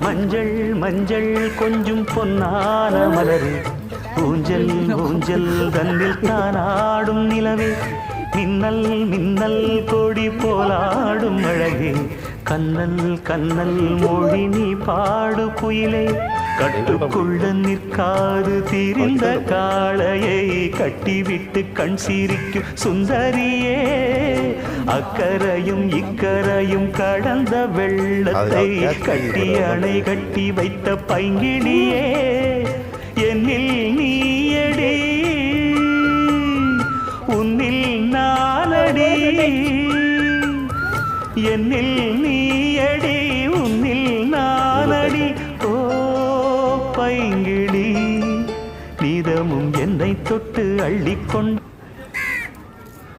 மஞ்சள் மஞ்சள் கொஞ்சம் பொன்னான மலரே ஊஞ்சல் ஊஞ்சல் தன்னில் தானாடும் நிலவே மின்னல் மின்னல் கொடி போலாடும் அழகே கண்ணல் கண்ணல் மொழி நீ பாடு குயிலே கட்டுக்குள்ள நிற்காது திரிந்த காளையை கட்டிவிட்டு கண் சிரிக்கும் சுந்தரியே அக்கரையும் இக்கரையும் கடந்த வெள்ளத்தை கட்டி அணை கட்டி வைத்த பைங்கிடியே என்னில் நீயடி உன்னில் நானடி என்னில் நீயடி உன்னில் நானடி ஓ பைங்கிடி நீதமும் என்னை தொட்டு அள்ளிக்கொண்டு